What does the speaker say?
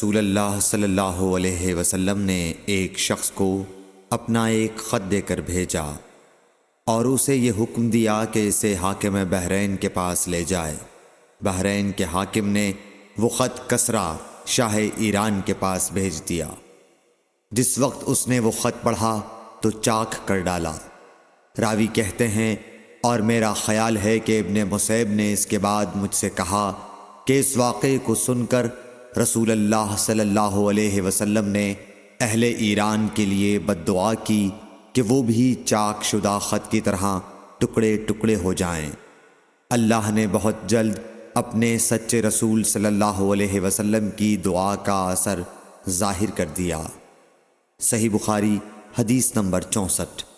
رسول اللہ صلی اللہ علیہ وسلم نے ایک شخص کو اپنا ایک خط دے کر بھیجا اور اسے یہ حکم دیا کہ اسے حاکم بحرین کے پاس لے جائے۔ بحرین کے حاکم نے وہ خط کسریٰ شاہ ایران کے پاس بھیج دیا۔ جس وقت اس نے وہ خط پڑھا تو چاک کر ڈالا۔ راوی کہتے ہیں اور میرا خیال ہے کہ ابن مسیب نے اس کے بعد مجھ سے کہا کہ اس واقعے کو سن کر رسول اللہ صلی اللہ علیہ وسلم نے اہل ایران کے لیے بد دعا کی کہ وہ بھی چاک شدہ خط کی طرح ٹکڑے ٹکڑے ہو جائیں۔ اللہ نے بہت جلد اپنے سچے رسول صلی اللہ علیہ وسلم کی دعا کا اثر ظاہر کر دیا۔ صحیح بخاری حدیث نمبر 64۔